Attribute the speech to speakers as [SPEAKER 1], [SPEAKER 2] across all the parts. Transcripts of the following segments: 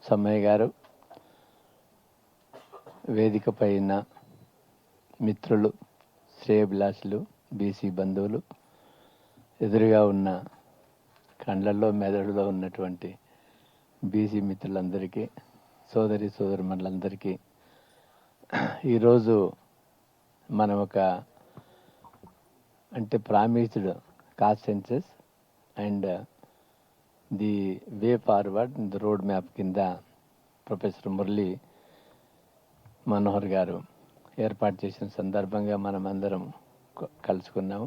[SPEAKER 1] సమ్మయ్య గారు, వేదికపై ఉన్న మిత్రులు, శ్రేయభిలాషులు, బీసీ బంధువులు, ఎదురుగా ఉన్న కండ్లల్లో మెదడులో ఉన్నటువంటి బీసీ మిత్రులందరికీ, సోదరి సోదరుమణులందరికీ ఈరోజు మనం అంటే promised cost census and the way forward the road map కింద ప్రొఫెసర్ మురళీ మనోహర్ గారు ఏర్పాటు చేసిన సందర్భంగా మనం అందరం కలుసుకున్నాము.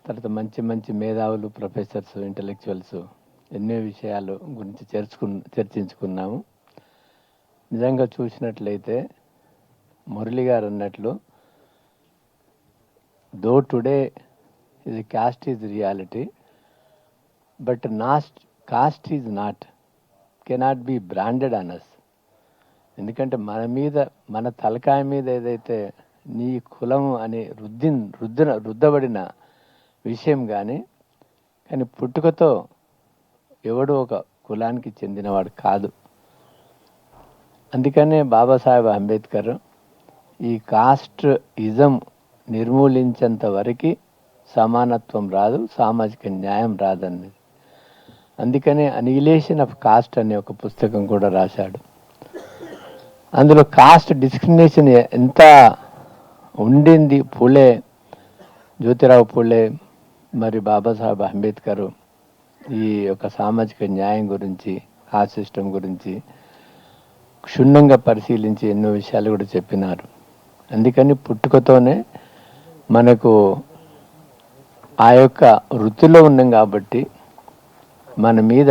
[SPEAKER 1] తర్వాత మంచి మంచి మేధావులు, ప్రొఫెసర్స్, ఇంటలెక్చువల్స్ ఎన్నో విషయాలు గురించి చర్చించుకున్నాము. నిజంగా చూసినట్లయితే మురళి గారు అన్నట్లు దో టుడే ఇది caste is reality, but caste is cannot be branded on us. ఎందుకంటే మన తలకాయ మీద ఏదైతే నీ కులం అని రుద్దబడిన విషయం కానీ పుట్టుకతో ఎవడు ఒక కులానికి చెందినవాడు కాదు. అందుకనే బాబాసాహెబ్ అంబేద్కర్ ఈ కాస్ట్ ఇజం నిర్మూలించేంత వరకు సమానత్వం రాదు, సామాజిక న్యాయం రాదన్నది. అందుకనే అనిహిలేషన్ ఆఫ్ కాస్ట్ అనే ఒక పుస్తకం కూడా రాశాడు. అందులో కాస్ట్ డిస్క్రిమినేషన్ ఎంత ఉండింది జ్యోతిరావు పూలే మరి బాబాసాహెబ్ అంబేద్కర్ ఈ యొక్క సామాజిక న్యాయం గురించి, కాస్ట్ సిస్టమ్ గురించి క్షుణ్ణంగా పరిశీలించి ఎన్నో విషయాలు కూడా చెప్పినారు. అందుకని పుట్టుకతోనే మనకు ఆ యొక్క వృత్తిలో ఉన్నాం కాబట్టి మన మీద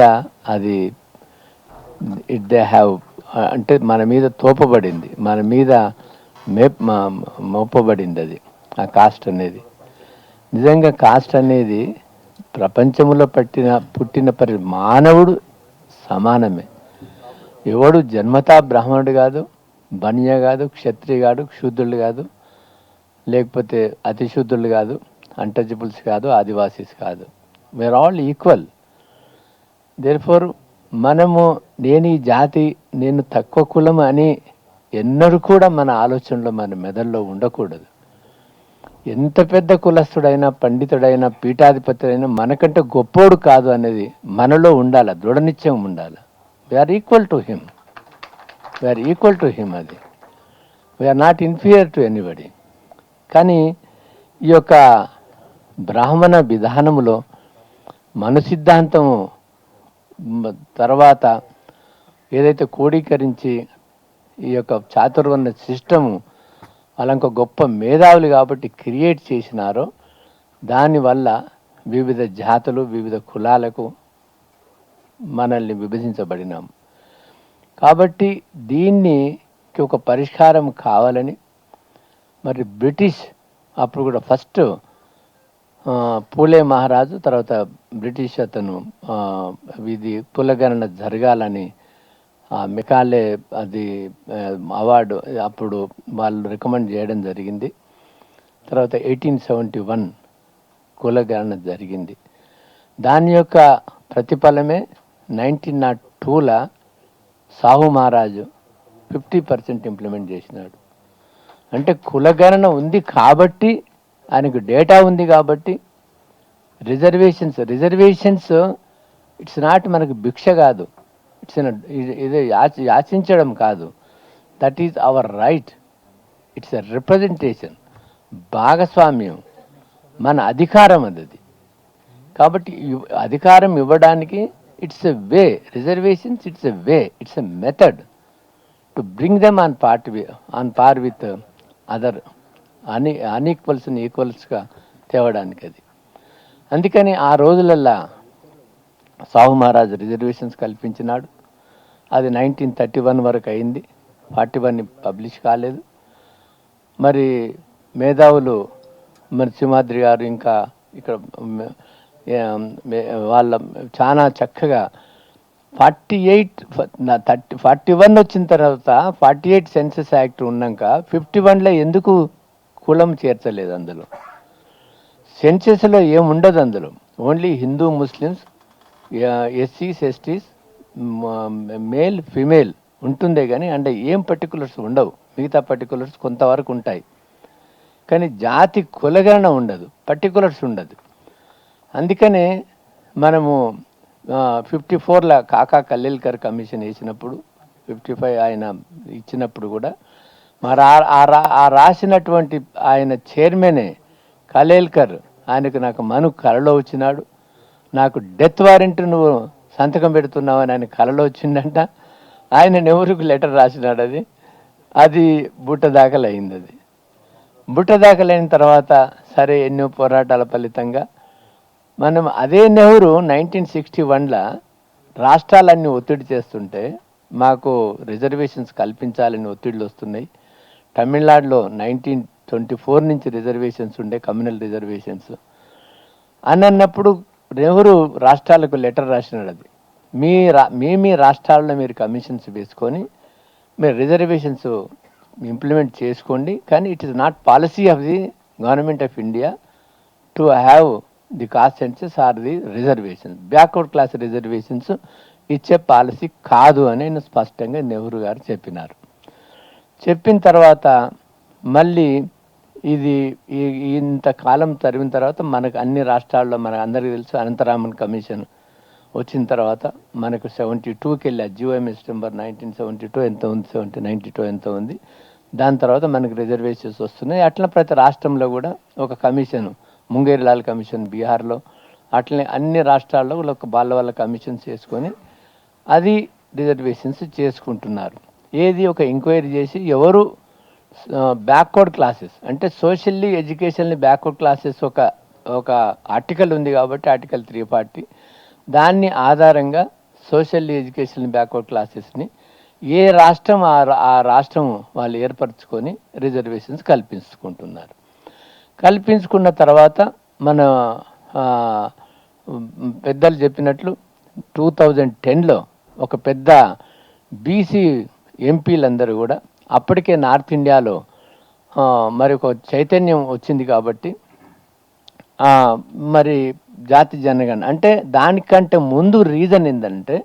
[SPEAKER 1] అది అంటే మన మీద తోపబడింది, మన మీద మోపబడింది అది ఆ కాస్ట్ అనేది. నిజంగా కాస్ట్ అనేది ప్రపంచంలో పుట్టిన మానవుడు సమానమే. ఎవడు జన్మతా బ్రాహ్మణుడు కాదు, బనియ కాదు, క్షత్రియ కాదు, శూద్రుడు కాదు, లేకపోతే అతిశూద్రులు కాదు, అన్టచబుల్స్ కాదు, ఆదివాసీస్ కాదు. We are all equal. దేర్ఫోర్ నేను ఈ జాతి, నేను తక్కువ కులం అని ఎన్నడూ కూడా మన ఆలోచనలో, మన మెదడులో ఉండకూడదు. ఎంత పెద్ద కులస్తుడైనా, పండితుడైనా, పీఠాధిపతుడైనా మనకంటే గొప్పోడు కాదు అనేది మనలో ఉండాలి, దృఢనిశ్చయం ఉండాలి. వీఆర్ ఈక్వల్ టు హిమ్, అది we are not inferior to anybody. కానీ ఈ యొక్క బ్రాహ్మణ విధానములో మన సిద్ధాంతము తర్వాత ఏదైతే కోడీకరించి ఈ యొక్క చాతుర్వర్ణ సిస్టము వాళ్ళంక గొప్ప మేధావులు కాబట్టి క్రియేట్ చేసినారో దానివల్ల వివిధ జాతులు, వివిధ కులాలకు మనల్ని విభజించబడినాము. కాబట్టి దీనికి ఒక పరిష్కారం కావాలని మరి బ్రిటిష్ అప్పుడు కూడా ఫస్ట్ పూలే మహారాజు, తర్వాత బ్రిటిష్ అతను ఇది కులగణన జరగాలని మెకాలే అది అవార్డు అప్పుడు వాళ్ళు రికమెండ్ చేయడం జరిగింది. తర్వాత 1871 కులగణన జరిగింది. దాని యొక్క ప్రతిఫలమే 1902 సాహు మహారాజు 50% ఇంప్లిమెంట్ చేసినాడు. అంటే కులగణన ఉంది కాబట్టి, ఆయనకు డేటా ఉంది కాబట్టి రిజర్వేషన్స్ ఇట్స్ నాట్ మనకు భిక్ష కాదు, ఇదే యాచించడం కాదు. That is our right. It's a representation, భాగస్వామ్యం, మన అధికారం అది. కాబట్టి అధికారం ఇవ్వడానికి it's a way, reservations it's a way, it's a method to bring them on par with other అన్ఈక్వల్స్ని ఈక్వల్స్గా తేవడానికి అది. అందుకని ఆ రోజులల్లా సాహు మహారాజు రిజర్వేషన్స్ కల్పించినాడు. అది 1931 వరకు అయింది. 41 పబ్లిష్ కాలేదు. మరి మేధావులు మరి సింహాద్రి గారు ఇంకా ఇక్కడ వాళ్ళ చాలా చక్కగా 41 వచ్చిన తర్వాత 48 సెన్సస్ యాక్ట్ ఉన్నాక 51లో ఎందుకు కులం చేర్చలేదు? అందులో సెన్సస్లో ఏముండదు, అందులో ఓన్లీ హిందూ, ముస్లిమ్స్, ఎస్సీస్, ఎస్టీస్, మేల్ ఫిమేల్ ఉంటుందే కానీ అంటే ఏం పర్టికులర్స్ ఉండవు, మిగతా పర్టికులర్స్ కొంతవరకు ఉంటాయి కానీ జాతి కులగణన ఉండదు, పర్టికులర్స్ ఉండదు. అందుకనే మనము 54ల కాకా కల్లేల్కర్ కమిషన్ వేసినప్పుడు 55 ఆయన ఇచ్చినప్పుడు కూడా మరి ఆ రాసినటువంటి ఆయన చైర్మనే కలేల్కర్ ఆయనకు నాకు మను కలలో వచ్చినాడు, నాకు డెత్ వారెంట్ నువ్వు సంతకం పెడుతున్నావు అని ఆయన కలలో వచ్చిందంట. ఆయన నెహ్రూకు లెటర్ రాసినాడు, అది బుట్ట దాఖలైంది. అది బుట్ట దాఖలైన తర్వాత సరే ఎన్నో పోరాటాల ఫలితంగా మనం అదే నెహ్రూ 1961ల రాష్ట్రాలన్నీ ఒత్తిడి చేస్తుంటే మాకు రిజర్వేషన్స్ కల్పించాలని ఒత్తిడిలు వస్తున్నాయి. తమిళనాడులో 1924 నుంచి రిజర్వేషన్స్ ఉండే, కమ్యూనల్ రిజర్వేషన్స్ అని అన్నప్పుడు నెహ్రూ రాష్ట్రాలకు లెటర్ రాసినాడు, అది మీ రాష్ట్రాల్లో మీరు కమిషన్స్ వేసుకొని మీరు రిజర్వేషన్స్ ఇంప్లిమెంట్ చేసుకోండి, కానీ it is not policy of the government of India to have the caste census or the reservations, backward class reservations ఇచ్చే పాలసీ కాదు అని ఆయన స్పష్టంగా నెహ్రూ గారు చెప్పినారు. చెప్పిన తర్వాత మళ్ళీ ఇది ఇంతకాలం తరిగిన తర్వాత మనకు అన్ని రాష్ట్రాల్లో మనకు అందరికీ తెలుసు అనంతరామన్ కమిషన్ వచ్చిన తర్వాత మనకు 72కి వెళ్ళి జిఓఎంఎస్ నెంబర్ 1972 ఎంత ఉంది, 92 ఎంత ఉంది. దాని తర్వాత మనకు రిజర్వేషన్స్ వస్తున్నాయి. అట్లా ప్రతి రాష్ట్రంలో కూడా ఒక కమిషన్, ముంగేర్లాల్ కమిషన్ బీహార్లో, అట్లనే అన్ని రాష్ట్రాల్లో ఒక వాళ్ళ కమిషన్స్ చేసుకొని అది రిజర్వేషన్స్ చేసుకుంటున్నారు. ఏది ఒక ఎంక్వైరీ చేసి ఎవరు బ్యాక్వర్డ్ క్లాసెస్ అంటే సోషల్లీ ఎడ్యుకేషన్లీ బ్యాక్వర్డ్ క్లాసెస్ ఒక ఆర్టికల్ ఉంది కాబట్టి ఆర్టికల్ 340 దాన్ని ఆధారంగా సోషల్లీ ఎడ్యుకేషన్ బ్యాక్వర్డ్ క్లాసెస్ని ఏ రాష్ట్రం ఆ రాష్ట్రం వాళ్ళు ఏర్పరచుకొని రిజర్వేషన్స్ కల్పించుకుంటున్నారు. కల్పించుకున్న తర్వాత మన పెద్దలు చెప్పినట్లు 2010లో ఒక పెద్ద బీసీ ఎంపీలందరూ కూడా అప్పటికే నార్త్ ఇండియాలో మరి ఒక చైతన్యం వచ్చింది కాబట్టి మరి జాతి జనగణన అంటే దానికంటే ముందు రీజన్ ఏంటంటే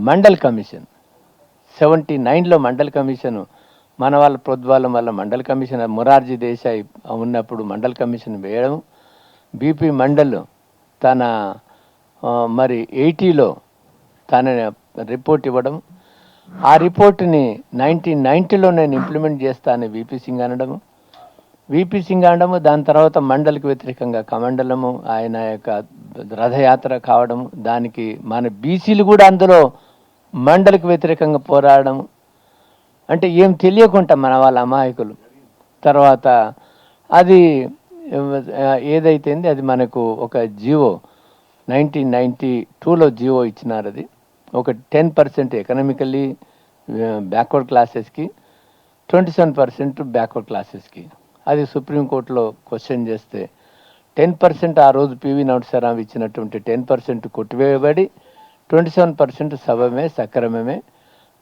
[SPEAKER 1] మండల్ కమిషన్ 79లో మండల్ కమిషన్ మన వాళ్ళ ప్రోద్బలం వల్ల మండల్ కమిషన్ మొరార్జీ దేశాయ్ ఉన్నప్పుడు మండల్ కమిషన్ వేయడం, బీపీ మండల్ తన మరి 80లో తన రిపోర్ట్ ఇవ్వడం, ఆ రిపోర్ట్ని 1990లో నేను ఇంప్లిమెంట్ చేస్తానని వీపీ సింగ్ అనడము, దాని తర్వాత మండలికి వ్యతిరేకంగా కమండలము, ఆయన యొక్క రథయాత్ర కావడము, దానికి మన బీసీలు కూడా అందులో మండలికి వ్యతిరేకంగా పోరాడము, అంటే ఏం తెలియకుండా మన వాళ్ళ అమాయకులు. తర్వాత అది ఏదైతే అది మనకు ఒక జియో 1992లో జియో ఇచ్చినారు, అది ఒక 10% ఎకనామికల్లీ బ్యాక్వర్డ్ క్లాసెస్కి, 27% బ్యాక్వర్డ్ క్లాసెస్కి. అది సుప్రీంకోర్టులో క్వశ్చన్ చేస్తే 10% ఆ రోజు పివి నరసింహారావు ఇచ్చినటువంటి 10% కొట్టివేయబడి 27% సక్రమమే.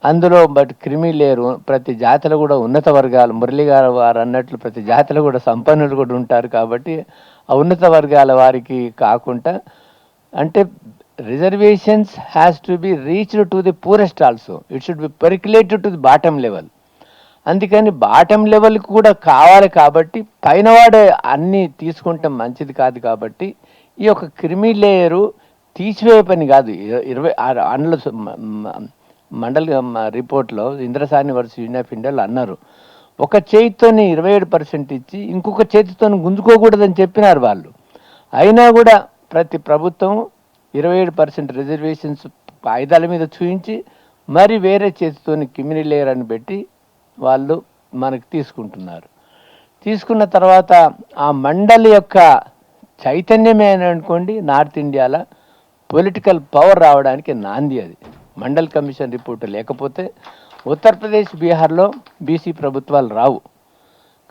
[SPEAKER 1] అందులో బట్ క్రిమి లేరు, ప్రతి జాతిలో కూడా ఉన్నత వర్గాలు, మురళి గారు వారు అన్నట్లు ప్రతి జాతిలో కూడా సంపన్నులు కూడా ఉంటారు కాబట్టి ఆ ఉన్నత వర్గాల వారికి కాకుండా అంటే reservations has to be reached to the poorest also, it should be percolated to the bottom level. అందుకని బాటమ్ లెవెల్కి కూడా కావాలి కాబట్టి పైనవాడే అన్నీ తీసుకుంటే మంచిది కాదు కాబట్టి ఈ యొక్క క్రిమి లేయరు తీసివేయ పని కాదు. 26 అందులో మండల్ రిపోర్ట్లో ఇంద్రసాని వర్సెస్ యూనియన్ ఆఫ్ ఇండియాలో అన్నారు, ఒక చేతితోని 27% ఇచ్చి ఇంకొక చేతితో గుంజుకోకూడదని చెప్పినారు వాళ్ళు. అయినా కూడా ప్రతి ప్రభుత్వం 27% రిజర్వేషన్స్ ఆయుధాల మీద చూపించి మరి వేరే చేతితోని క్రిమిని లేయర్ అని పెట్టి వాళ్ళు మనకు తీసుకుంటున్నారు. తీసుకున్న తర్వాత ఆ మండలి యొక్క చైతన్యమే అని అనుకోండి నార్త్ ఇండియాలో పొలిటికల్ పవర్ రావడానికి నాంది. అది మండల్ కమిషన్ రిపోర్ట్ లేకపోతే ఉత్తరప్రదేశ్, బీహార్లో బీసీ ప్రభుత్వాలు రావు.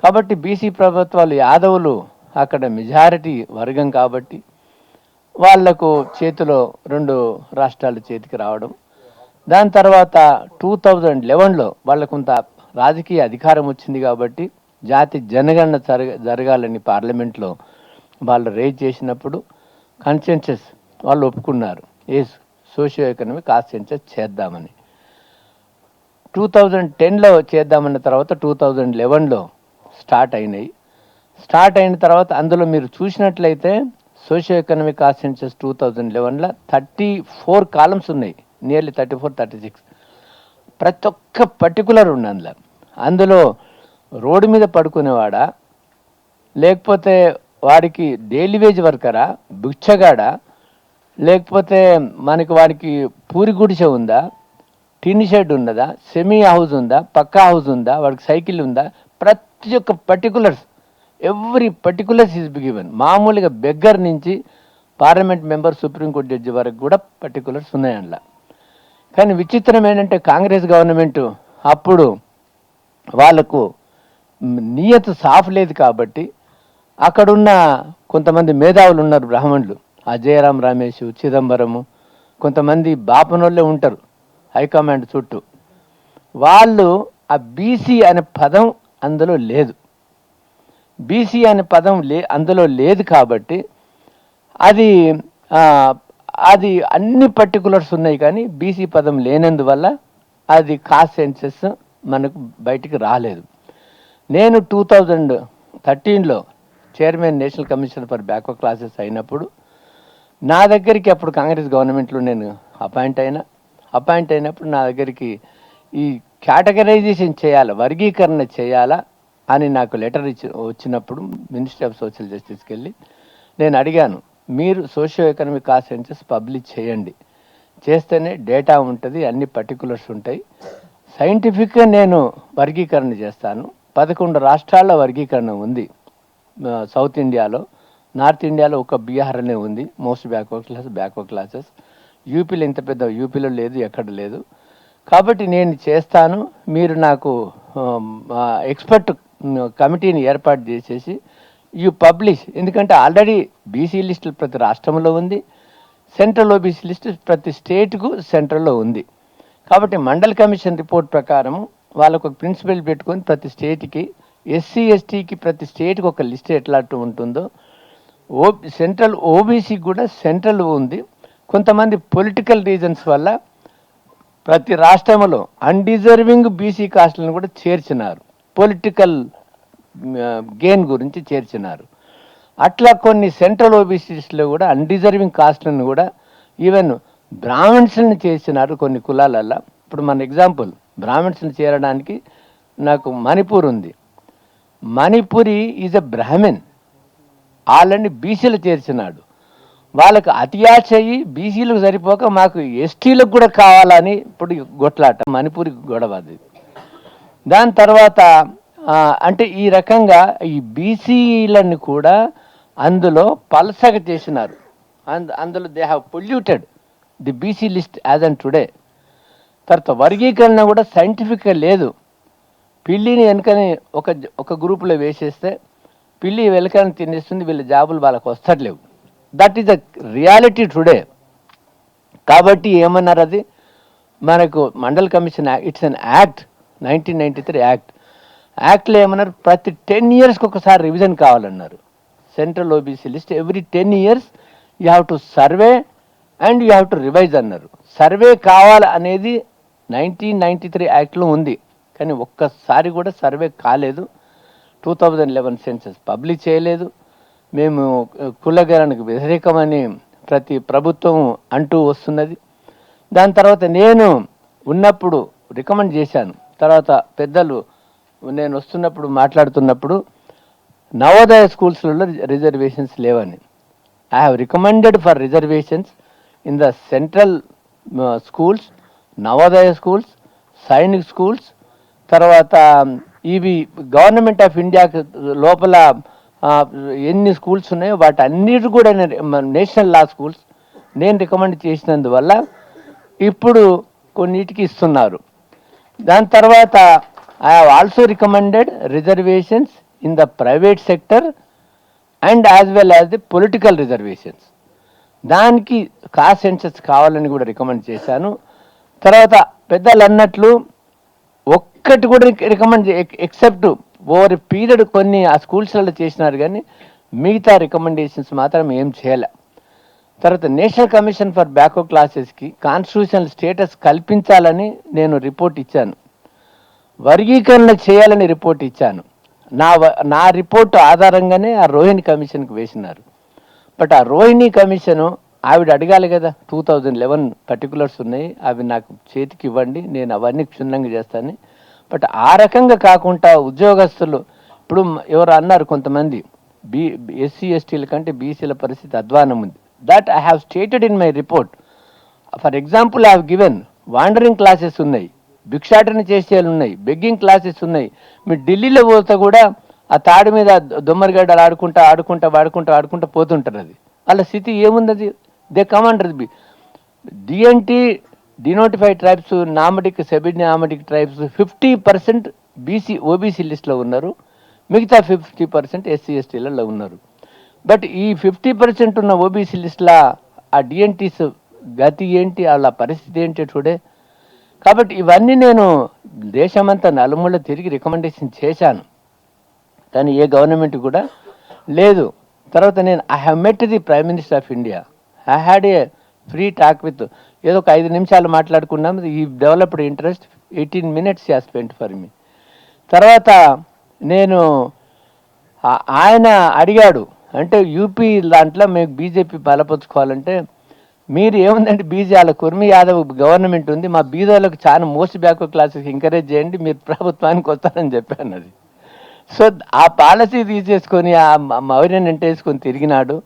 [SPEAKER 1] కాబట్టి బీసీ ప్రభుత్వాలు యాదవులు అక్కడ మెజారిటీ వర్గం కాబట్టి వాళ్లకు చేతిలో 2 రాష్ట్రాలు చేతికి రావడం. దాని తర్వాత 2011లో వాళ్ళకు కొంత రాజకీయ అధికారం వచ్చింది కాబట్టి జాతి జనగణన జరగాలని పార్లమెంట్లో వాళ్ళు రేజ్ చేసినప్పుడు కన్సెన్సస్ వాళ్ళు ఒప్పుకున్నారు. సోషియో ఎకనామిక్ కాస్ట్ సెన్సస్ చేద్దామని. 2010లో చేద్దామన్న తర్వాత 2011లో స్టార్ట్ అయినాయి. స్టార్ట్ అయిన తర్వాత అందులో మీరు చూసినట్లయితే సోషియో ఎకనామిక్ కాస్ట్ సెన్సస్ 2011లో 34 కాలమ్స్ ఉన్నాయి, నియర్లీ 34-36. ప్రతి ఒక్క పర్టికులర్ ఉంది అందులో. అందులో రోడ్డు మీద పడుకునేవాడా, లేకపోతే వాడికి డైలీ వేజ్ వర్కరా, బిచ్చగాడా, లేకపోతే వాడికి పూరి గుడిసె ఉందా, టిన్ షెడ్ ఉన్నదా, సెమీ హౌస్ ఉందా, పక్కా హౌస్ ఉందా, వాడికి సైకిల్ ఉందా, ప్రతి ఒక్క particulars, every particulars is given. మామూలుగా బెగ్గర్ నుంచి పార్లమెంట్ మెంబర్, సుప్రీంకోర్టు జడ్జి వరకు కూడా పర్టికులర్స్ ఉన్నాయి అందులో. కానీ విచిత్రం ఏంటంటే కాంగ్రెస్ గవర్నమెంట్ అప్పుడు వాళ్లకు నియత సాఫ్ లేదు కాబట్టి అక్కడున్న కొంతమంది మేధావులు ఉన్నారు, బ్రాహ్మణులు, ఆ జయరాం రమేష్, చిదంబరము, కొంతమంది బాపనోళ్ళే ఉంటారు హైకమాండ్ చుట్టూ. వాళ్ళు ఆ బీసీ అనే పదం అందులో లేదు. బీసీ అనే పదం అందులో లేదు కాబట్టి అది అది అన్ని పర్టికులర్స్ ఉన్నాయి, కానీ బీసీ పదం లేనందువల్ల అది కాస్ట్ సెన్సస్ మనకు బయటికి రాలేదు. నేను 2013లో chairman national commission for backward classes అయినప్పుడు నా దగ్గరికి, అప్పుడు కాంగ్రెస్ గవర్నమెంట్లో నేను అపాయింట్ అయినప్పుడు నా దగ్గరికి ఈ కేటగరైజేషన్ చేయాలా, వర్గీకరణ చేయాలా అని నాకు లెటర్ వచ్చినప్పుడు మినిస్ట్రీ ఆఫ్ సోషల్ జస్టిస్కి వెళ్ళి నేను అడిగాను, మీరు socio economic caste census publish చేయండి, చేస్తేనే డేటా ఉంటుంది, అన్ని పర్టికులర్స్ ఉంటాయి, సైంటిఫిక్గా నేను వర్గీకరణ చేస్తాను. 11 రాష్ట్రాల్లో వర్గీకరణ ఉంది, సౌత్ ఇండియాలో, నార్త్ ఇండియాలో ఒక బీహార్ అనే ఉంది మోస్ట్ బ్యాక్వర్డ్ క్లాసెస్. యూపీలో ఇంత పెద్ద యూపీలో లేదు, ఎక్కడ లేదు. కాబట్టి నేను చేస్తాను, మీరు నాకు ఎక్స్పర్ట్ కమిటీని ఏర్పాటు చేసేసి యూ పబ్లిష్. ఎందుకంటే ఆల్రెడీ బీసీ లిస్టులు ప్రతి రాష్ట్రంలో ఉంది, సెంట్రల్ ఓబీసీ లిస్టు ప్రతి స్టేట్కు సెంట్రల్లో ఉంది. కాబట్టి మండల్ కమిషన్ రిపోర్ట్ ప్రకారం వాళ్ళకు ఒక ప్రిన్సిపల్ పెట్టుకొని ప్రతి స్టేట్కి, ఎస్సీ ఎస్టీకి ప్రతి స్టేట్కి ఒక లిస్ట్ ఎట్లా ఉంటుందో, సెంట్రల్ ఓబీసీకి కూడా సెంట్రల్ ఉంది. కొంతమంది పొలిటికల్ రీజన్స్ వల్ల ప్రతి రాష్ట్రంలో అన్డిజర్వింగ్ బీసీ కాస్ట్లను కూడా చేర్చినారు, పొలిటికల్ గెయిన్ గురించి చేర్చినారు. అట్లా కొన్ని సెంట్రల్ ఓబీసీస్లో కూడా అన్డిజర్వింగ్ కాస్ట్లను కూడా ఈవెన్ బ్రాహ్మణ్స్ని చేర్చినారు కొన్ని కులాలల్లో. ఇప్పుడు మన ఎగ్జాంపుల్, బ్రాహ్మణ్స్ని చేరడానికి నాకు మణిపూర్ ఉంది. మణిపురి ఈజ్ ఎ బ్రాహ్మణ్, వాళ్ళని బీసీలు చేర్చినాడు. వాళ్ళకు అతియాచ అయ్యి బీసీలకు సరిపోక మాకు ఎస్టీలకు కూడా కావాలని ఇప్పుడు గొట్లాట, మణిపూరి గొడవ అది. దాని తర్వాత అంటే ఈ రకంగా ఈ బీసీలను కూడా అందులో పల్సగా చేసినారు. అందులో they have polluted the BC list as and today. తర్వాత వర్గీకరణ కూడా సైంటిఫిక్గా లేదు. పిల్లిని వెనుకని ఒక గ్రూపులో వేసేస్తే పిల్లి వెనకని తినేస్తుంది, వీళ్ళ జాబులు వాళ్ళకు వస్తట్లేవు. That is the reality today. కాబట్టి ఏమన్నారు, అది మనకు Mandal commission it's an act, 1993 యాక్ట్లో ఏమన్నారు, ప్రతి 10 yearsకి ఒకసారి రివిజన్ కావాలన్నారు. Central OBC list every 10 years you have to survey and you have to revise అన్నారు. సర్వే కావాలి అనేది 1993 యాక్ట్లో ఉంది, కానీ ఒక్కసారి కూడా సర్వే కాలేదు. 2011 సెన్సస్ పబ్లిష్ చేయలేదు. మేము కులగణనకు వ్యతిరేకమని ప్రతి ప్రభుత్వం అంటూ వస్తున్నది. దాని తర్వాత నేను ఉన్నప్పుడు రికమెండ్ చేశాను. తర్వాత పెద్దలు నేను వస్తున్నప్పుడు మాట్లాడుతున్నప్పుడు నవోదయ స్కూల్స్లలో రిజర్వేషన్స్ లేవని, I have recommended for reservations in the central schools, Navodaya schools, Sainik schools. తర్వాత ఇవి గవర్నమెంట్ ఆఫ్ ఇండియాకి లోపల ఎన్ని స్కూల్స్ ఉన్నాయో వాటి అన్నిటి కూడా నేషనల్ లా స్కూల్స్ నేను రికమెండ్ చేసినందువల్ల ఇప్పుడు కొన్నిటికి ఇస్తున్నారు. దాని తర్వాత I have also recommended reservations in the private sector and as well as the political reservations. దానికి కాస్ట్ సెన్సస్ కావాలని కూడా రికమెండ్ చేశాను. తర్వాత పెద్దలు అన్నట్లు ఒక్కటి కూడా రికమెండ్ ఎక్సెప్ట్ ఓవర్ పీరియడ్ కొన్ని ఆ స్కూల్స్లలో చేసినారు, కానీ మిగతా రికమెండేషన్స్ మాత్రం ఏం చేయలే. తర్వాత నేషనల్ కమిషన్ ఫర్ బ్యాక్వర్డ్ క్లాసెస్కి కాన్స్టిట్యూషనల్ స్టేటస్ కల్పించాలని నేను రిపోర్ట్ ఇచ్చాను, వర్గీకరణ చేయాలని రిపోర్ట్ ఇచ్చాను. నా రిపోర్టు ఆధారంగానే ఆ రోహిణి కమిషన్కి వేసినారు. బట్ ఆ రోహిణి కమిషను ఆవిడ అడగాలి కదా, 2011 పర్టికులర్స్ ఉన్నాయి, అవి నాకు చేతికి ఇవ్వండి, నేను అవన్నీ క్షుణ్ణంగా చేస్తాను. బట్ ఆ రకంగా కాకుండా ఉద్యోగస్తులు ఇప్పుడు ఎవరు అన్నారు కొంతమంది, ఎస్సీ ఎస్టీల కంటే బీసీల పరిస్థితి అధ్వానం ఉంది. That I have stated in my report. For example I have given wandering classes ఉన్నాయి, భిక్షాటన చేసేలు ఉన్నాయి, బెగ్గింగ్ క్లాసెస్ ఉన్నాయి. మీరు ఢిల్లీలో పోతే కూడా ఆ తాడి మీద దొమ్మరిగడ్డలు ఆడుకుంటా పోతుంటారు. అది వాళ్ళ స్థితి ఏముంది? They come under DNT denotified tribes, nomadic semi nomadic tribes 50% BC OBC లిస్ట్లో ఉన్నారు, మిగతా 50% ఎస్సీ ఎస్టీలలో ఉన్నారు. బట్ ఈ 50% ఉన్న ఓబీసీ లిస్టుల ఆ డిఎన్టీస్ గతి ఏంటి, వాళ్ళ పరిస్థితి ఏంటి టుడే? కాబట్టి ఇవన్నీ నేను దేశమంతా నలుమూల తిరిగి రికమెండేషన్ చేశాను, కానీ ఏ గవర్నమెంట్ కూడా లేదు. తర్వాత నేను I have met the prime minister of India, I had a free talk with, ఏదో ఒక 5 నిమిషాలు మాట్లాడుకున్నాం. ఈ developed interest 18 minutes yeah spent for me. తర్వాత నేను ఆయన అడిగాడు, అంటే యూపీ దాంట్లో మేము బీజేపీ బలపరుచుకోవాలంటే మీరు ఏముందంటే బీజేపీ కుర్మి యాదవ్ గవర్నమెంట్ ఉంది, మా బీదోళ్ళకు చాలా మోస్ట్ బ్యాక్వర్డ్ క్లాసెస్ ఎంకరేజ్ చేయండి, మీరు ప్రభుత్వానికి వస్తారని చెప్పాను. అది సో ఆ పాలసీ తీసేసుకొని ఆ మౌర్యని ఎంటేసుకొని తిరిగినాడు.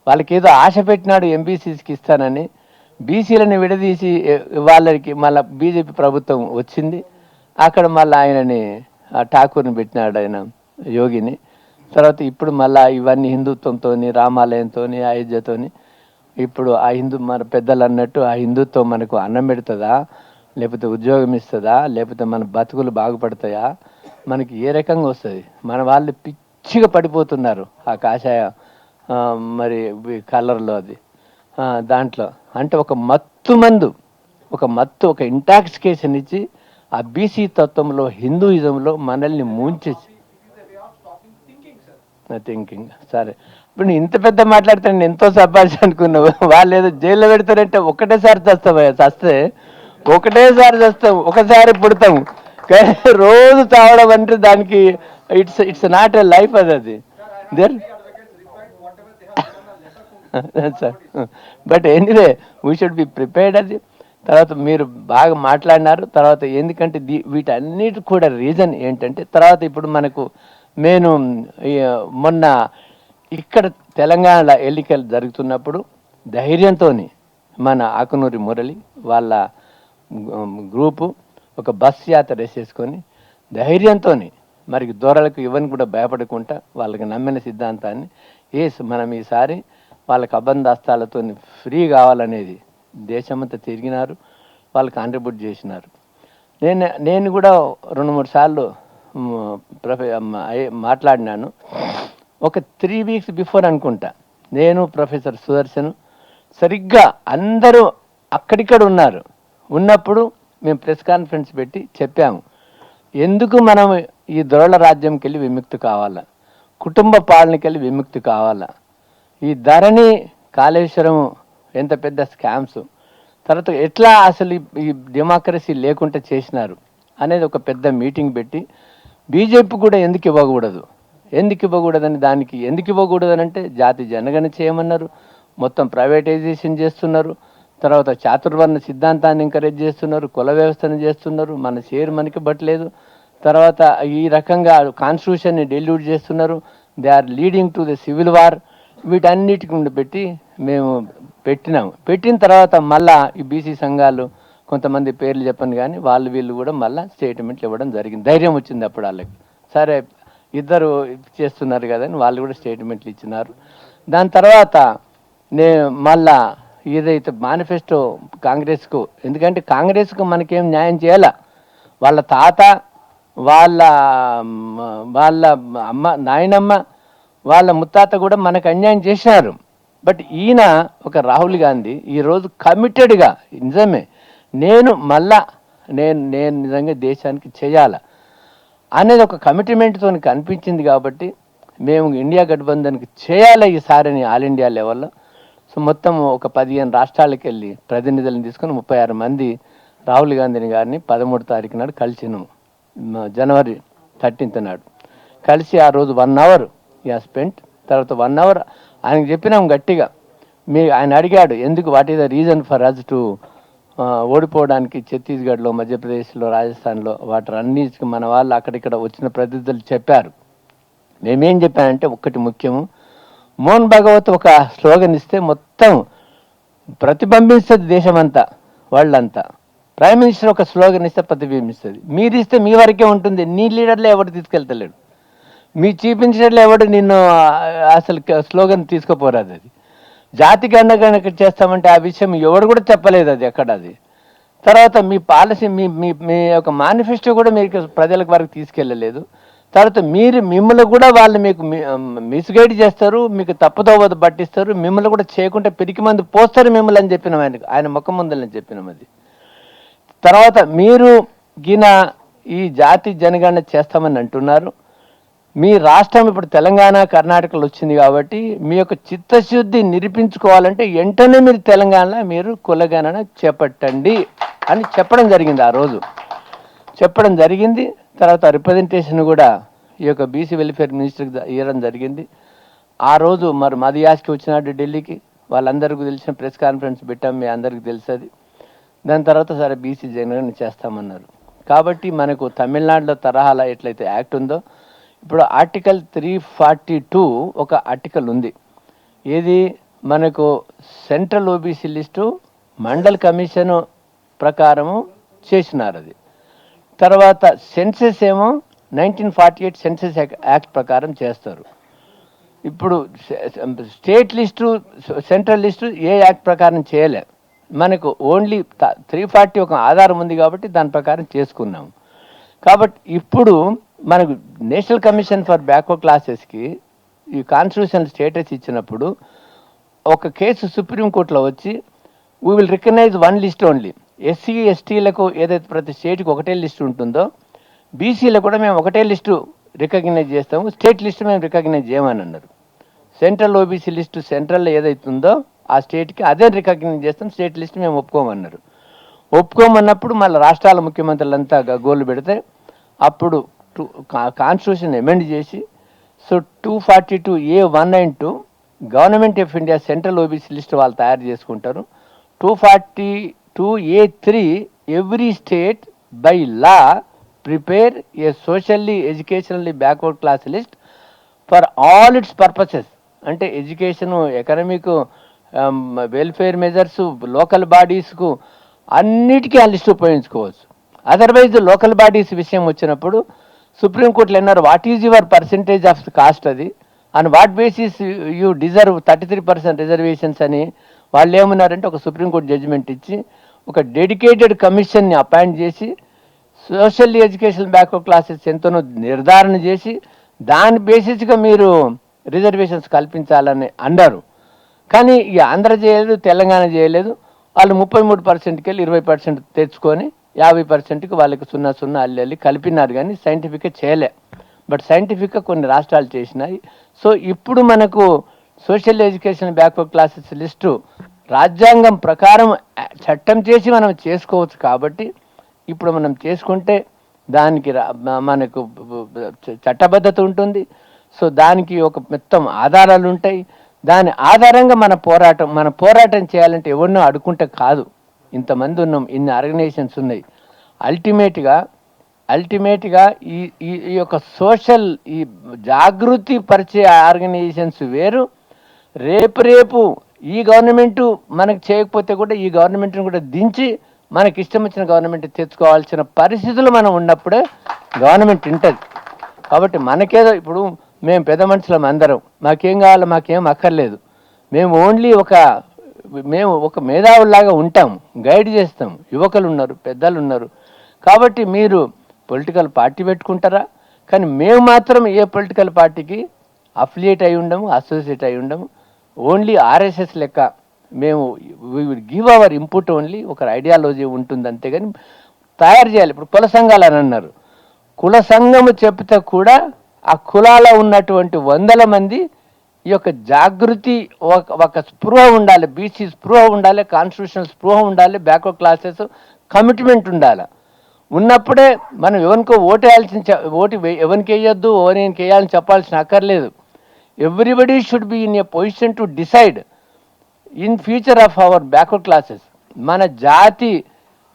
[SPEAKER 1] వాళ్ళకి ఏదో ఆశ పెట్టినాడు ఎంబీసీస్కి ఇస్తానని, బీసీలను విడదీసి వాళ్ళకి మళ్ళీ బీజేపీ ప్రభుత్వం వచ్చింది. అక్కడ మళ్ళీ ఆయనని ఠాకూర్ని పెట్టినాడు, ఆయన యోగిని. తర్వాత ఇప్పుడు మళ్ళీ ఇవన్నీ హిందుత్వంతో, రామాలయంతో, అయోధ్యతో, ఇప్పుడు ఆ మన పెద్దలు అన్నట్టు ఆ హిందుత్వం మనకు అన్నం పెడుతుందా, లేకపోతే ఉద్యోగం ఇస్తుందా, లేకపోతే మన బతుకులు బాగుపడతాయా, మనకి ఏ రకంగా వస్తుంది? మన వాళ్ళు పిచ్చిగా పడిపోతున్నారు ఆ కాషాయ మరి కలర్లో, అది దాంట్లో అంటే ఒక మత్తు ఒక ఇంటాక్సికేషన్ ఇచ్చి ఆ బీసీ తత్వంలో, హిందూయిజంలో మనల్ని ముంచేసి థింకింగ్. సరే, ఇప్పుడు నేను ఇంత పెద్ద మాట్లాడితే నేను ఎంతో సంపాదించి అనుకున్నావు, వాళ్ళు ఏదో జైల్లో పెడతారంటే ఒకటేసారి చస్తే ఒకసారి పుడతాము, కానీ రోజు చావడం అంటే దానికి ఇట్స్ నాట్ ఏ లైఫ్. అది there sir. But anyway we should be prepared. అది తర్వాత మీరు బాగా మాట్లాడినారు. తర్వాత ఎందుకంటే వీటన్నిటి కూడా రీజన్ ఏంటంటే, తర్వాత ఇప్పుడు మనకు నేను మొన్న ఇక్కడ తెలంగాణలో ఎన్నికలు జరుగుతున్నప్పుడు ధైర్యంతో మన ఆకునూరి మురళి వాళ్ళ గ్రూపు ఒక బస్ యాత్ర వేసేసుకొని ధైర్యంతో మరి దూరాలకు ఇవన్నీ కూడా భయపడకుండా వాళ్ళకి నమ్మిన సిద్ధాంతాన్ని మనం ఈసారి వాళ్ళకి అబంధాస్తాలతో ఫ్రీ కావాలనేది దేశమంతా తిరిగినారు, వాళ్ళు కాంట్రిబ్యూట్ చేసినారు. నేను కూడా 2-3 సార్లు మాట్లాడినాను. ఒక 3 weeks బిఫోర్ అనుకుంటా, నేను ప్రొఫెసర్ సుదర్శన్ సరిగ్గా అందరూ అక్కడిక్కడ ఉన్నప్పుడు మేము ప్రెస్ కాన్ఫరెన్స్ పెట్టి చెప్పాము, ఎందుకు మనం ఈ దొరల రాజ్యంకి వెళ్ళి విముక్తి కావాలా, కుటుంబ పాలనకి వెళ్ళి విముక్తి కావాలా, ఈ ధరణి కాళేశ్వరం ఎంత పెద్ద స్కామ్స్, తర్వాత ఎట్లా అసలు ఈ డెమోక్రసీ లేకుండా చేసినారు అనేది ఒక పెద్ద మీటింగ్ పెట్టి, బీజేపీ కూడా ఎందుకు ఇవ్వకూడదని దానికి ఎందుకు ఇవ్వకూడదని అంటే జాతి జనగణన చేయమన్నారు, మొత్తం ప్రైవేటైజేషన్ చేస్తున్నారు, తర్వాత చాతుర్వర్ణ సిద్ధాంతాన్ని ఎంకరేజ్ చేస్తున్నారు, కుల వ్యవస్థను చేస్తున్నారు, మన షేర్ మనకి బట్టలేదు, తర్వాత ఈ రకంగా కాన్స్టిట్యూషన్ని డెల్యూట్ చేస్తున్నారు, they are leading to the civil war. వీటన్నిటికి పెట్టి మేము పెట్టిన తర్వాత మళ్ళా ఈ బీసీ సంఘాలు కొంతమంది పేర్లు చెప్పను కానీ వీళ్ళు కూడా మళ్ళీ స్టేట్మెంట్లు ఇవ్వడం జరిగింది. ధైర్యం వచ్చింది అప్పుడు వాళ్ళకి, సరే ఇద్దరు చేస్తున్నారు కదా అని వాళ్ళు కూడా స్టేట్మెంట్లు ఇచ్చినారు. దాని తర్వాత మళ్ళా ఏదైతే మేనిఫెస్టో కాంగ్రెస్కు, ఎందుకంటే కాంగ్రెస్కు మనకేం న్యాయం చేయాల, వాళ్ళ తాత వాళ్ళ అమ్మ నాయనమ్మ వాళ్ళ ముత్తాత కూడా మనకు అన్యాయం చేశారు. బట్ ఈయన ఒక రాహుల్ గాంధీ ఈరోజు కమిటెడ్గా, నిజమే నేను నిజంగా దేశానికి చేయాల అనేది ఒక కమిట్మెంట్తో కనిపించింది. కాబట్టి మేము ఇండియా గఠబంధన్కి చేయాలి ఈసారి ఆల్ ఇండియా లెవెల్లో. సో మొత్తం ఒక 15 రాష్ట్రాలకు వెళ్ళి ప్రతినిధులను తీసుకొని 36 మంది రాహుల్ గాంధీని గారిని 13 తారీఖు నాడు కలిసినాము, జనవరి 13th నాడు కలిసి ఆ రోజు 1 అవర్ స్పెంట్. తర్వాత 1 అవర్ ఆయనకు చెప్పినాం గట్టిగా. ఆయన అడిగాడు ఎందుకు, what is the reason for us to ఓడిపోవడానికి ఛత్తీస్గఢ్లో, మధ్యప్రదేశ్లో, రాజస్థాన్లో వాటర్ అన్నిటికీ మన వాళ్ళు అక్కడిక్కడ వచ్చిన ప్రతినిధులు చెప్పారు. మేమేం చెప్పానంటే ఒక్కటి ముఖ్యము, మోహన్ భగవత్ ఒక స్లోగన్ ఇస్తే మొత్తం ప్రతిబింబిస్తుంది దేశమంతా, వాళ్ళంతా. ప్రైమ్ మినిస్టర్ ఒక స్లోగన్ ఇస్తే ప్రతిబింబిస్తుంది. మీరు ఇస్తే మీ వరకే ఉంటుంది, నీ లీడర్లో ఎవరు తీసుకెళ్తలేడు, మీ చీఫ్ మినిస్టర్లో ఎవడు నిన్ను అసలు స్లోగన్ తీసుకుపోరాదు. అది జాతి గణగణక చేస్తామంటే ఆ విషయం ఎవడు కూడా చెప్పలేదు, అది ఎక్కడ అది. తర్వాత మీ పాలసీ మీ యొక్క మేనిఫెస్టో కూడా మీకు ప్రజలకు వరకు తీసుకెళ్ళలేదు. తర్వాత మిమ్మల్ని కూడా వాళ్ళు మీకు మిస్గైడ్ చేస్తారు, మీకు తప్పుదోవ పట్టిస్తారు, మిమ్మల్ని కూడా చేయకుండా పిరికి మంది పోస్తారు మిమ్మల్ని అని చెప్పినాం ఆయన ముఖం ముందని చెప్పినాం అది. తర్వాత మీరు ఈ జాతి జనగణన చేస్తామని అంటున్నారు. మీ రాష్ట్రం ఇప్పుడు తెలంగాణ, కర్ణాటకలో వచ్చింది కాబట్టి మీ యొక్క చిత్తశుద్ధి నిరూపించుకోవాలంటే వెంటనే మీరు తెలంగాణలో మీరు కులగణన చేపట్టండి అని చెప్పడం జరిగింది. ఆ రోజు చెప్పడం జరిగింది. తర్వాత రిప్రజెంటేషన్ కూడా ఈ యొక్క బీసీ వెల్ఫేర్ మినిస్టర్కి ఇవ్వడం జరిగింది. ఆ రోజు మరి మదియాస్కి వచ్చినాడు ఢిల్లీకి, వాళ్ళందరికీ తెలిసిన ప్రెస్ కాన్ఫరెన్స్ పెట్టాం, మీ అందరికీ తెలుస్తుంది. దాని తర్వాత సరే బీసీ జనగణన చేస్తామన్నారు. కాబట్టి మనకు తమిళనాడులో తరహాలో ఎట్లయితే యాక్ట్ ఉందో ఇప్పుడు ఆర్టికల్ 342 ఒక ఆర్టికల్ ఉంది. ఏది మనకు central OBC list mandal commission ప్రకారము చేసినారు అది. తర్వాత సెన్సెస్ ఏమో 1948 సెన్సెస్ యాక్ట్ ప్రకారం చేస్తారు. ఇప్పుడు స్టేట్ లిస్టు, సెంట్రల్ లిస్టు ఏ యాక్ట్ ప్రకారం చేయలే, మనకు ఓన్లీ 340 ఒక ఆధారం ఉంది కాబట్టి దాని ప్రకారం చేసుకున్నాము. కాబట్టి ఇప్పుడు మనకు నేషనల్ కమిషన్ ఫర్ బ్యాక్వర్డ్ క్లాసెస్కి ఈ కాన్స్టిట్యూషనల్ స్టేటస్ ఇచ్చినప్పుడు ఒక కేసు సుప్రీంకోర్టులో వచ్చి we will recognise 1 list only. SC ఎస్టీలకు ఏదైతే ప్రతి స్టేట్కి ఒకటే లిస్ట్ ఉంటుందో బీసీలకు కూడా మేము ఒకటే లిస్టు రికగ్నైజ్ చేస్తాము, స్టేట్ లిస్టు మేము రికగ్నైజ్ చేయమని అన్నారు. సెంట్రల్ ఓబీసీ లిస్టు సెంట్రల్లో ఏదైతే ఉందో ఆ స్టేట్కి అదే రికగ్నైజ్ చేస్తాం, స్టేట్ లిస్ట్ మేము ఒప్పుకోమన్నారు. ఒప్పుకోమన్నప్పుడు మళ్ళీ రాష్ట్రాల ముఖ్యమంత్రులంతా గోలు పెడితే అప్పుడు కాన్స్టిట్యూషన్ అమెండ్ చేసి so 242A(1) and 2 government of India central OBC list వాళ్ళు తయారు చేసుకుంటారు. 242A(3) every state by law prepare a socially educationally backward class list for all its purposes. అంటే education, economic, welfare measures, local బాడీస్కు అన్నిటికీ ఆ list ఉపయోగించుకోవచ్చు. Otherwise local bodies విషయం వచ్చినప్పుడు సుప్రీంకోర్టులో అన్నారు what is your percentage of caste అది, and what basis you deserve 33% reservations అని వాళ్ళు ఏమన్నారంటే ఒక సుప్రీంకోర్టు జడ్జిమెంట్ ఇచ్చి ఒక డెడికేటెడ్ కమిషన్ని అపాయింట్ చేసి సోషల్ ఎడ్యుకేషన్ బ్యాక్వర్డ్ క్లాసెస్ ఎంతనో నిర్ధారణ చేసి దాని బేసిస్గా మీరు రిజర్వేషన్స్ కల్పించాలని అన్నారు. కానీ ఇక ఆంధ్ర చేయలేదు, తెలంగాణ చేయలేదు. వాళ్ళు 33%కి వెళ్ళి 20% తెచ్చుకొని 50%కి వాళ్ళకి 0 అల్లి కలిపినారు, కానీ సైంటిఫిక్గా చేయలే. బట్ సైంటిఫిక్గా కొన్ని రాష్ట్రాలు చేసినాయి. సో ఇప్పుడు మనకు social education backward classes list రాజ్యాంగం ప్రకారం చట్టం చేసి మనం చేసుకోవచ్చు. కాబట్టి ఇప్పుడు మనం చేసుకుంటే దానికి మనకు చట్టబద్ధత ఉంటుంది. సో దానికి ఒక మొత్తం ఆధారాలు ఉంటాయి. దాని ఆధారంగా మన పోరాటం చేయాలంటే ఎవరినో అడుకుంటే కాదు. ఇంతమంది ఉన్నాం, ఇన్ని ఆర్గనైజేషన్స్ ఉన్నాయి. అల్టిమేట్గా ఈ యొక్క సోషల్ ఈ జాగృతి పరిచే ఆర్గనైజేషన్స్ వేరు. రేపు ఈ గవర్నమెంటు మనకు చేయకపోతే కూడా ఈ గవర్నమెంట్ని కూడా దించి మనకి ఇష్టం వచ్చిన గవర్నమెంట్ తెచ్చుకోవాల్సిన పరిస్థితులు మనం ఉన్నప్పుడే గవర్నమెంట్ ఉంటుంది. కాబట్టి మనకేదో ఇప్పుడు మేము పెద్ద మనుషులం అందరం, మాకేం కావాలో మాకేం అక్కర్లేదు. మేము ఓన్లీ మేము ఒక మేధావుల్లాగా ఉంటాం, గైడ్ చేస్తాం. యువకులు ఉన్నారు, పెద్దలు ఉన్నారు. కాబట్టి మీరు పొలిటికల్ పార్టీ పెట్టుకుంటారా, కానీ మేము మాత్రం ఏ పొలిటికల్ పార్టీకి అఫిలియేట్ అయి ఉండము, అసోసియేట్ అయి ఉండము. ఓన్లీ ఆర్ఎస్ఎస్ లెక్క మేము we will give our input only. ఒక ఐడియాలజీ ఉంటుంది అంతేగాని తయారు చేయాలి. ఇప్పుడు కుల సంఘాలు అని అన్నారు, కుల సంఘము చెప్తే కూడా ఆ కులాల ఉన్నటువంటి 100 మంది ఈ యొక్క జాగృతి ఒక స్పృహ ఉండాలి, బీసీ స్పృహ ఉండాలి, కాన్స్టిట్యూషనల్ స్పృహ ఉండాలి, బ్యాక్వర్డ్ క్లాసెస్ కమిట్మెంట్ ఉండాలి. ఉన్నప్పుడే మనం ఎవరికో ఓటు వేయాల్సిన ఎవరికి వేయొద్దు ఎవరికి వేయాలని చెప్పాల్సిన అక్కర్లేదు. Everybody should be in a position to decide in future of our backward classes. మన జాతి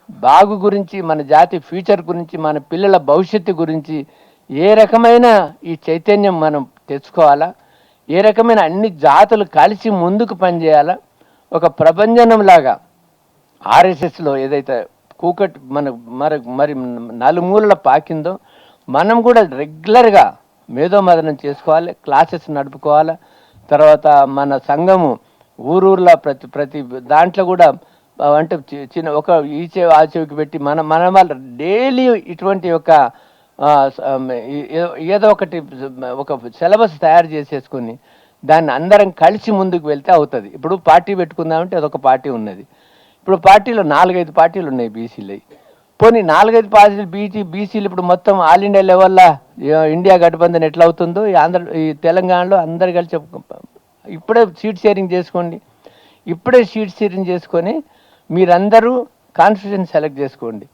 [SPEAKER 1] బాగు గురించి, మన జాతి ఫ్యూచర్ గురించి, మన పిల్లల భవిష్యత్తు గురించి ఏ రకమైన ఈ చైతన్యం మనం తెచ్చుకోవాలా, ఏ రకమైన అన్ని జాతులు కలిసి ముందుకు పనిచేయాలా. ఒక ప్రభంజనంలాగా ఆర్ఎస్ఎస్లో ఏదైతే కూకట్ మరి నలుమూలల పాకిందో మనం కూడా రెగ్యులర్గా మేధోమదనం చేసుకోవాలి, క్లాసెస్ నడుపుకోవాలి. తర్వాత మన సంఘము ఊరూర్లో ప్రతి దాంట్లో కూడా అంటే చిన్న ఒక ఈ చెవి ఆ చెవికి పెట్టి మన వాళ్ళు డైలీ ఇటువంటి ఒక ఏదో ఒక సిలబస్ తయారు చేసేసుకుని దాన్ని అందరం కలిసి ముందుకు వెళ్తే అవుతుంది. ఇప్పుడు పార్టీ పెట్టుకుందామంటే అదొక పార్టీ ఉన్నది. ఇప్పుడు పార్టీలో 4-5 పార్టీలు ఉన్నాయి బీసీలు. పోనీ 4-5 పార్టీలు బీసీలు ఇప్పుడు మొత్తం ఆల్ ఇండియా లెవెల్లో ఇండియా గఠబంధన్ ఎట్లా అవుతుందో ఈ తెలంగాణలో అందరు కలిసి ఇప్పుడే సీట్ షేరింగ్ చేసుకోండి. ఇప్పుడే సీట్ షేరింగ్ చేసుకొని మీరందరూ కాన్స్టిట్యూషన్ సెలెక్ట్ చేసుకోండి.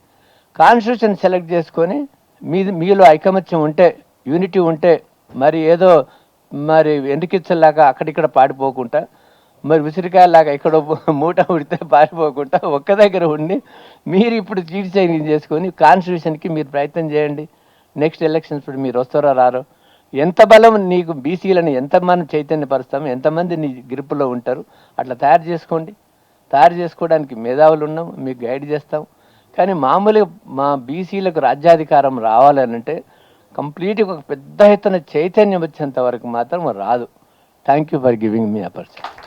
[SPEAKER 1] కాన్స్టిట్యూషన్ సెలెక్ట్ చేసుకొని మీలో ఐకమత్యం ఉంటే, యూనిటీ ఉంటే, మరి ఏదో ఎండుకిచ్చలాగా అక్కడిక్కడ పాడిపోకుండా, మరి ఉసిరికాయలాగా ఇక్కడ మూట ఉడితే పారిపోకుండా ఒక్క దగ్గర ఉండి మీరు ఇప్పుడు సీట్ షేరింగ్ చేసుకొని కాన్స్టిట్యూషన్కి మీరు ప్రయత్నం చేయండి. నెక్స్ట్ ఎలక్షన్స్ ఇప్పుడు మీరు వస్తారో రారో, ఎంత బలం నీకు బీసీలను ఎంతమంది చైతన్యపరుస్తాము, ఎంతమంది నీ గ్రిప్పులో ఉంటారు, అట్లా తయారు చేసుకోండి. తయారు చేసుకోవడానికి మేధావులు ఉన్నాం, మీకు గైడ్ చేస్తాం. కానీ మామూలుగా మా బీసీలకు రాజ్యాధికారం రావాలనంటే కంప్లీట్గా ఒక పెద్ద ఎత్తున చైతన్యం వచ్చేంత వరకు మాత్రం రాదు. Thank you for giving me opportunity.